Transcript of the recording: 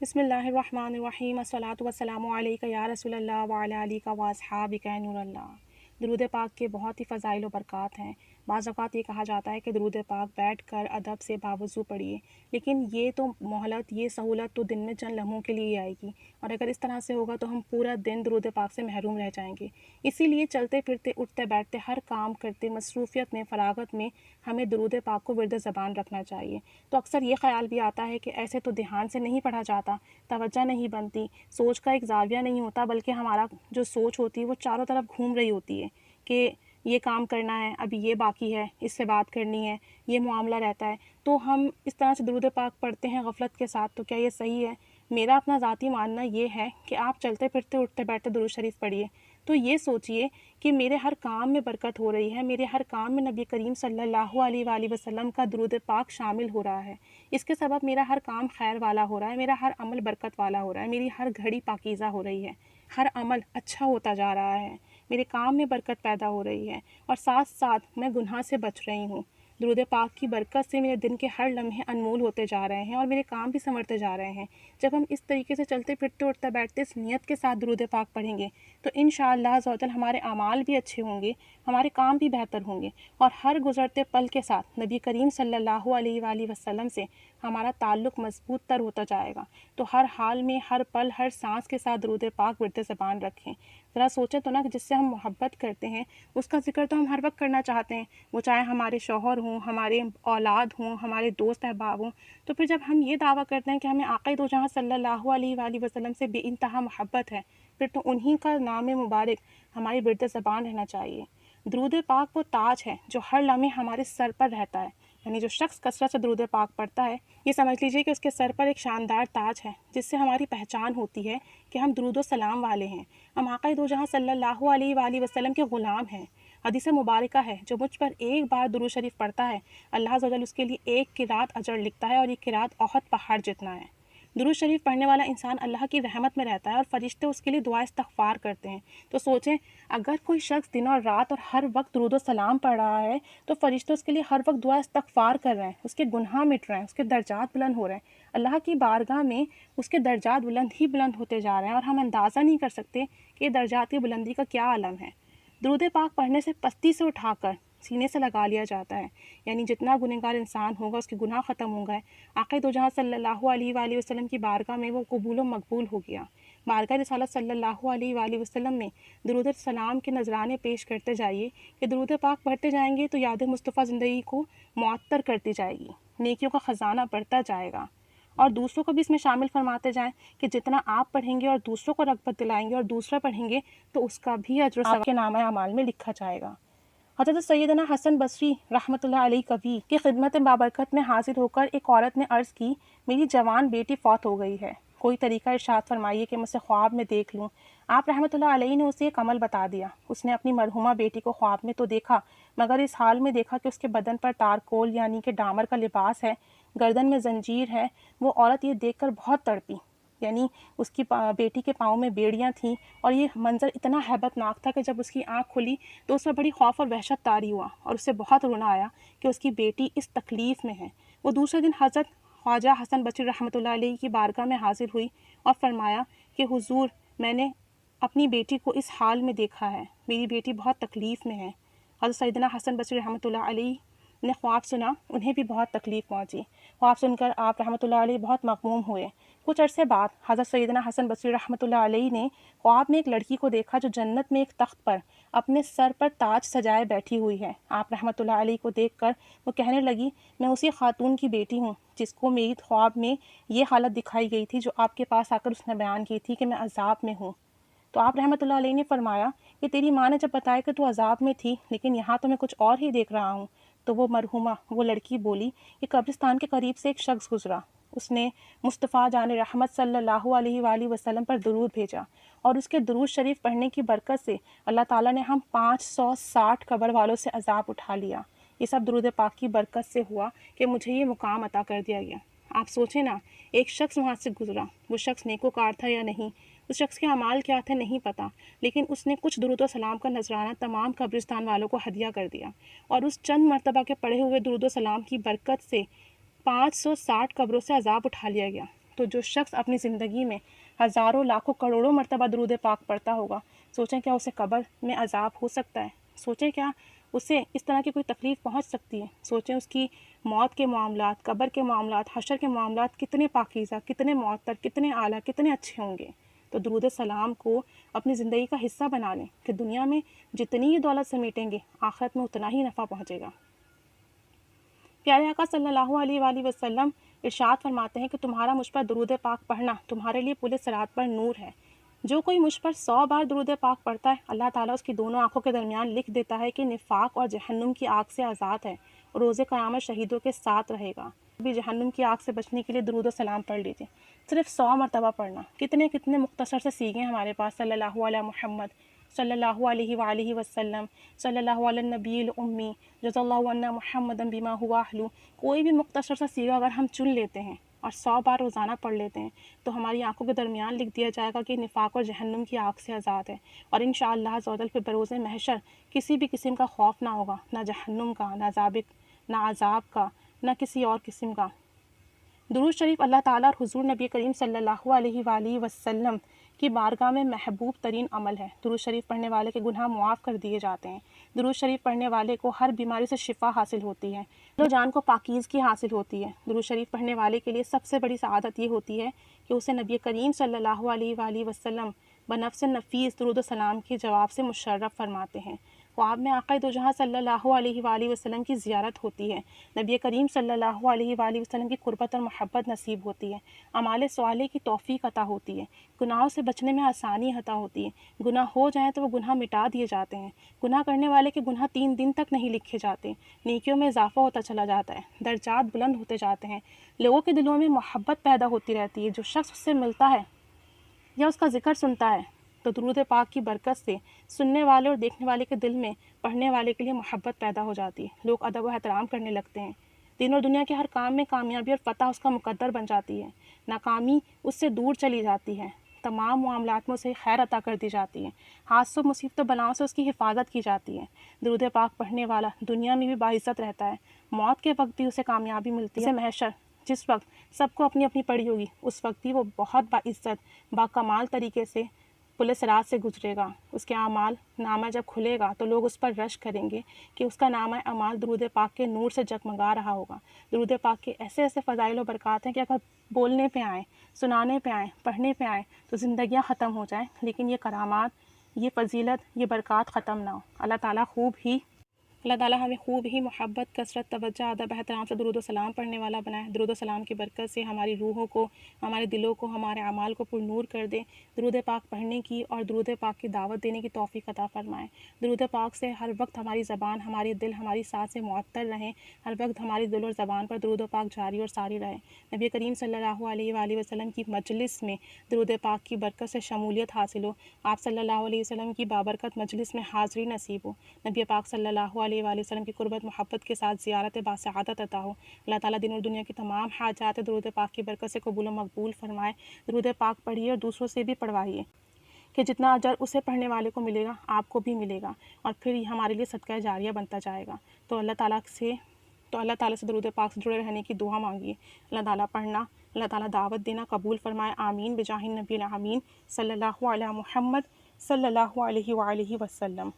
بسم اللہ الرحمن الرحیم الصلاۃ والسلام علیک یا رسول اللہ وعلی آلک و اصحابک نور اللہ۔ درود پاک کے بہت ہی فضائل و برکات ہیں۔ بعض اوقات یہ کہا جاتا ہے کہ درود پاک بیٹھ کر ادب سے باوضو پڑھیے، لیکن یہ تو مہلت، یہ سہولت تو دن میں چند لمحوں کے لیے آئے گی، اور اگر اس طرح سے ہوگا تو ہم پورا دن درود پاک سے محروم رہ جائیں گے۔ اسی لیے چلتے پھرتے، اٹھتے بیٹھتے، ہر کام کرتے، مصروفیت میں، فراغت میں ہمیں درود پاک کو ورد زبان رکھنا چاہیے۔ تو اکثر یہ خیال بھی آتا ہے کہ ایسے تو دھیان سے نہیں پڑھا جاتا، توجہ نہیں بنتی، سوچ کا ایک زاویہ نہیں ہوتا، بلکہ ہمارا جو سوچ ہوتی ہے وہ چاروں طرف گھوم رہی ہوتی ہے کہ یہ کام کرنا ہے، ابھی یہ باقی ہے، اس سے بات کرنی ہے، یہ معاملہ رہتا ہے۔ تو ہم اس طرح سے درود پاک پڑھتے ہیں غفلت کے ساتھ، تو کیا یہ صحیح ہے؟ میرا اپنا ذاتی ماننا یہ ہے کہ آپ چلتے پھرتے، اٹھتے بیٹھتے درود شریف پڑھیے، تو یہ سوچئے کہ میرے ہر کام میں برکت ہو رہی ہے، میرے ہر کام میں نبی کریم صلی اللہ علیہ وآلہ وسلم کا درود پاک شامل ہو رہا ہے، اس کے سبب میرا ہر کام خیر والا ہو رہا ہے، میرا ہر عمل برکت والا ہو رہا ہے، میری ہر گھڑی پاکیزہ ہو رہی ہے، ہر عمل اچھا ہوتا جا رہا ہے، میرے کام میں برکت پیدا ہو رہی ہے، اور ساتھ ساتھ میں گناہ سے بچ رہی ہوں۔ درود پاک کی برکت سے میرے دن کے ہر لمحے انمول ہوتے جا رہے ہیں، اور میرے کام بھی سنورتے جا رہے ہیں۔ جب ہم اس طریقے سے چلتے پھرتے، اٹھتے بیٹھتے اس نیت کے ساتھ درود پاک پڑھیں گے تو انشاءاللہ عز و جل ہمارے اعمال بھی اچھے ہوں گے، ہمارے کام بھی بہتر ہوں گے، اور ہر گزرتے پل کے ساتھ نبی کریم صلی اللہ علیہ وآلہ وسلم سے ہمارا تعلق مضبوط تر ہوتا جائے گا۔ تو ہر حال میں، ہر پل، ہر سانس کے ساتھ درود پاک ورد زبان رکھیں۔ ذرا سوچیں تو نا کہ جس سے ہم محبت کرتے ہیں اس کا ذکر تو ہم ہر وقت کرنا چاہتے ہیں، وہ چاہے ہمارے شوہر ہوں، ہمارے اولاد ہوں، ہمارے دوست احباب ہوں۔ تو پھر جب ہم یہ دعویٰ کرتے ہیں کہ ہمیں آقا دو جہاں صلی اللہ علیہ وآلہ وسلم سے بے انتہا محبت ہے، پھر تو انہی کا نام مبارک ہماری ورد زبان رہنا چاہیے۔ درود پاک وہ تاج ہے جو ہر لمحے ہمارے سر پر رہتا ہے، یعنی جو شخص کثرت سے درود پاک پڑھتا ہے، یہ سمجھ لیجئے کہ اس کے سر پر ایک شاندار تاج ہے، جس سے ہماری پہچان ہوتی ہے کہ ہم درود و سلام والے ہیں، ہم آقا دو جہاں صلی اللہ علیہ وآلہ وسلم کے غلام ہیں۔ حدیث مبارکہ ہے، جو مجھ پر ایک بار درود شریف پڑھتا ہے، اللہ عز و جل اس کے لیے ایک قرات اجر لکھتا ہے، اور یہ قرات احد پہاڑ جتنا ہے۔ درود شریف پڑھنے والا انسان اللہ کی رحمت میں رہتا ہے، اور فرشتے اس کے لیے دعا استغفار کرتے ہیں۔ تو سوچیں، اگر کوئی شخص دن اور رات اور ہر وقت درود و سلام پڑھ رہا ہے تو فرشتے اس کے لیے ہر وقت دعا استغفار کر رہے ہیں، اس کے گناہ مٹ رہے ہیں، اس کے درجات بلند ہو رہے ہیں، اللہ کی بارگاہ میں اس کے درجات بلند ہی بلند ہوتے جا رہے ہیں، اور ہم اندازہ نہیں کر سکتے کہ درجات کی بلندی کا کیا عالم ہے۔ درود پاک پڑھنے سے پستی سے اٹھا کر سینے سے لگا لیا جاتا ہے، یعنی جتنا گنہگار انسان ہوگا اس کے گناہ ختم ہوں گئے، آقا دو جہاں صلی اللہ علیہ وآلہ وسلم کی بارگاہ میں وہ قبول و مقبول ہو گیا۔ بارگاہ رسالت صلی اللہ علیہ وآلہ وسلم میں درود السلام کے نذرانے پیش کرتے جائیے کہ درود پاک پڑھتے جائیں گے تو یاد مصطفیٰ زندگی کو معطر کرتی جائے گی، نیکیوں کا خزانہ بڑھتا جائے گا، اور دوسروں کو بھی اس میں شامل فرماتے جائیں کہ جتنا آپ پڑھیں گے اور دوسروں کو رغبت دلائیں گے اور دوسرا پڑھیں گے تو اس کا بھی اجر و ثواب آپ کے نامہ اعمال میں لکھا جائے گا۔ حضرت سیدنا حسن بصری رحمۃ اللہ علیہ کبھی کی خدمت بابرکت میں حاضر ہو کر ایک عورت نے عرض کی، میری جوان بیٹی فوت ہو گئی ہے، کوئی طریقہ ارشاد فرمائیے کہ میں اسے خواب میں دیکھ لوں۔ آپ رحمۃ اللہ علیہ نے اسے ایک عمل بتا دیا۔ اس نے اپنی مرحومہ بیٹی کو خواب میں تو دیکھا، مگر اس حال میں دیکھا کہ اس کے بدن پر تارکول یعنی کہ ڈامر کا لباس ہے، گردن میں زنجیر ہے۔ وہ عورت یہ دیکھ کر بہت تڑپی، یعنی اس کی بیٹی کے پاؤں میں بیڑیاں تھیں، اور یہ منظر اتنا ہیبت ناک تھا کہ جب اس کی آنکھ کھلی تو اس میں بڑی خوف اور وحشت طاری ہوا، اور اسے بہت رونا آیا کہ اس کی بیٹی اس تکلیف میں ہے۔ وہ دوسرے دن حضرت خواجہ حسن بصری رحمۃ اللہ علیہ کی بارگاہ میں حاضر ہوئی اور فرمایا کہ حضور، میں نے اپنی بیٹی کو اس حال میں دیکھا ہے، میری بیٹی بہت تکلیف میں ہے۔ حضرت سیدنا حسن بصری رحمۃ اللہ علیہ نے خواب سنا، انہیں بھی بہت تکلیف پہنچی۔ خواب سن کر آپ رحمۃ اللہ علیہ بہت مغموم ہوئے۔ کچھ عرصے بعد حضرت سیدنا حسن بصری رحمۃ اللہ علیہ نے خواب میں ایک لڑکی کو دیکھا جو جنت میں ایک تخت پر اپنے سر پر تاج سجائے بیٹھی ہوئی ہے۔ آپ رحمۃ اللہ علیہ کو دیکھ کر وہ کہنے لگی، میں اسی خاتون کی بیٹی ہوں جس کو میری خواب میں یہ حالت دکھائی گئی تھی جو آپ کے پاس آ کر اس نے بیان کی تھی کہ میں عذاب میں ہوں۔ تو آپ رحمۃ اللہ علیہ نے فرمایا کہ تیری ماں نے جب بتایا کہ تو عذاب میں تھی، لیکن یہاں تو میں کچھ اور ہی دیکھ رہا ہوں۔ تو وہ مرحومہ، وہ لڑکی بولی کہ قبرستان کے قریب سے ایک شخص گزرا، اس نے مصطفیٰ جان رحمت صلی اللہ علیہ وآلہ وسلم پر درود بھیجا، اور اس کے درود شریف پڑھنے کی برکت سے اللہ تعالیٰ نے ہم 560 قبر والوں سے عذاب اٹھا لیا۔ یہ سب درود پاک کی برکت سے ہوا کہ مجھے یہ مقام عطا کر دیا گیا۔ آپ سوچیں نا، ایک شخص وہاں سے گزرا، وہ شخص نیکوکار تھا یا نہیں، اس شخص کے اعمال کیا تھے نہیں پتہ، لیکن اس نے کچھ درود و سلام کا نذرانہ تمام قبرستان والوں کو ہدیہ کر دیا، اور اس چند مرتبہ کے پڑھے ہوئے درود و سلام کی برکت سے 560 قبروں سے عذاب اٹھا لیا گیا۔ تو جو شخص اپنی زندگی میں ہزاروں لاکھوں کروڑوں مرتبہ درود پاک پڑھتا ہوگا، سوچیں کیا اسے قبر میں عذاب ہو سکتا ہے؟ سوچیں کیا اسے اس طرح کی کوئی تکلیف پہنچ سکتی ہے؟ سوچیں اس کی موت کے معاملات، قبر کے معاملات، حشر کے معاملات کتنے پاکیزہ، کتنے معطر، کتنے اعلیٰ، کتنے اچھے ہوں گے۔ تو درود السلام کو اپنی زندگی کا حصہ بنا لیں کہ دنیا میں جتنی ہی دولت سمیٹیں گے، آخرت میں اتنا ہی نفع پہنچے گا۔ پیارے آقا صلی اللہ علیہ وآلہ وسلم ارشاد فرماتے ہیں کہ تمہارا مجھ پر درود پاک پڑھنا تمہارے لیے پل صراط پر نور ہے۔ جو کوئی مجھ پر 100 بار درود پاک پڑھتا ہے، اللہ تعالیٰ اس کی دونوں آنکھوں کے درمیان لکھ دیتا ہے کہ نفاق اور جہنم کی آگ سے آزاد ہے اور روز قیامت شہیدوں کے ساتھ رہے گا۔ بھی جہنم کی آگ سے بچنے کے لیے درود و سلام پڑھ لیجیے، صرف 100 مرتبہ پڑھنا۔ کتنے کتنے مختصر سے سیغے ہمارے پاس، صلی اللہ علیہ محمد، صلی اللہ علیہ وآلہ وسلم، صلی اللہ علی النبی الامی، جزا اللہ عنا محمدا بما ہوا اہلو۔ کوئی بھی مختصر سا سیغہ اگر ہم چن لیتے ہیں اور 100 بار روزانہ پڑھ لیتے ہیں تو ہماری آنکھوں کے درمیان لکھ دیا جائے گا کہ نفاق اور جہنم کی آگ سے آزاد ہے، اور انشاءاللہ عز و جل پھر بروز محشر کسی بھی قسم کا خوف نہ ہوگا، نہ جہنم کا، نہ عذاب کا، نہ کسی اور قسم کا۔ درود شریف اللہ تعالیٰ اور حضور نبی کریم صلی اللہ علیہ وآلہ وسلم کی بارگاہ میں محبوب ترین عمل ہے۔ درود شریف پڑھنے والے کے گناہ معاف کر دیے جاتے ہیں۔ درود شریف پڑھنے والے کو ہر بیماری سے شفا حاصل ہوتی ہے، دل و جان کو پاکیزگی حاصل ہوتی ہے۔ درود شریف پڑھنے والے کے لیے سب سے بڑی سعادت یہ ہوتی ہے کہ اسے نبی کریم صلی اللہ علیہ وآلہ وسلم بنفس نفیس درود و سلام کے جواب سے مشرف فرماتے ہیں۔ خواب میں آقا دو جہاں صلی اللہ علیہ وآلہ وسلم کی زیارت ہوتی ہے، نبی کریم صلی اللہ علیہ وآلہ وسلم کی قربت اور محبت نصیب ہوتی ہے، اعمال صالح کی توفیق عطا ہوتی ہے، گناہوں سے بچنے میں آسانی عطا ہوتی ہے، گناہ ہو جائیں تو وہ گناہ مٹا دیے جاتے ہیں، گناہ کرنے والے کے گناہ 3 دن تک نہیں لکھے جاتے، نیکیوں میں اضافہ ہوتا چلا جاتا ہے، درجات بلند ہوتے جاتے ہیں، لوگوں کے دلوں میں محبت پیدا ہوتی رہتی ہے۔ جو شخص اس سے ملتا ہے یا اس کا ذکر سنتا ہے تو درود پاک کی برکت سے سننے والے اور دیکھنے والے کے دل میں پڑھنے والے کے لیے محبت پیدا ہو جاتی ہے، لوگ ادب و احترام کرنے لگتے ہیں، دین اور دنیا کے ہر کام میں کامیابی اور فتح اس کا مقدر بن جاتی ہے، ناکامی اس سے دور چلی جاتی ہے، تمام معاملات میں اسے خیر عطا کر دی جاتی ہے، حادثوں مصیبتوں بلاؤں سے اس کی حفاظت کی جاتی ہے۔ درود پاک پڑھنے والا دنیا میں بھی باعزت رہتا ہے، موت کے وقت بھی اسے کامیابی ملتی ہے، محشر جس وقت سب کو اپنی اپنی پڑی ہوگی اس وقت بھی وہ بہت باعزت باکمال طریقے سے پل صراط سے گزرے گا۔ اس کے اعمال نامہ جب کھلے گا تو لوگ اس پر رشک کریں گے کہ اس کا نامہ اعمال درود پاک کے نور سے جگمگا رہا ہوگا۔ درود پاک کے ایسے ایسے فضائل و برکات ہیں کہ اگر بولنے پہ آئیں، سنانے پہ آئیں، پڑھنے پہ آئیں تو زندگیاں ختم ہو جائیں، لیکن یہ کرامات، یہ فضیلت، یہ برکات ختم نہ ہو۔ اللہ تعالیٰ ہمیں خوب ہی محبت، کثرت، توجہ، ادب، احترام سے درود و سلام پڑھنے والا بنائے۔ درود و سلام کی برکت سے ہماری روحوں کو، ہمارے دلوں کو، ہمارے اعمال کو پر نور کر دے۔ درود پاک پڑھنے کی اور درود پاک کی دعوت دینے کی توفیق عطا فرمائے۔ درود پاک سے ہر وقت ہماری زبان، ہمارے دل، ہماری سانسیں معطر رہیں، ہر وقت ہماری دل اور زبان پر درود پاک جاری اور ساری رہے۔ نبی کریم صلی اللہ علیہ وآلہ وسلم کی مجلس میں درود پاک کی برکت سے شمولیت حاصل ہو، آپ صلی اللہ علیہ وسلم کی بابرکت مجلس میں حاضری نصیب ہو، نبی پاک صلی اللہ علیہ وآلہ وسلم کی قربت محبت کے ساتھ زیارت باسعادت عطا ہو۔ اللہ تعالیٰ دین اور دنیا کی تمام حاجات درود پاک کی برکت سے قبول و مقبول فرمائے۔ درود پاک پڑھیے اور دوسروں سے بھی پڑھوائیے کہ جتنا اجر اسے پڑھنے والے کو ملے گا آپ کو بھی ملے گا، اور پھر یہ ہمارے لیے صدقہ جاریہ بنتا جائے گا۔ تو اللہ تعالیٰ سے درود پاک سے جڑے رہنے کی دعا مانگیے۔ اللہ تعالیٰ پڑھنا، اللہ تعالیٰ دعوت دینا قبول فرمائے، آمین بجاہ النبی الامین صلی اللہ علیہ محمد صلی اللہ علیہ وآلہ وسلم۔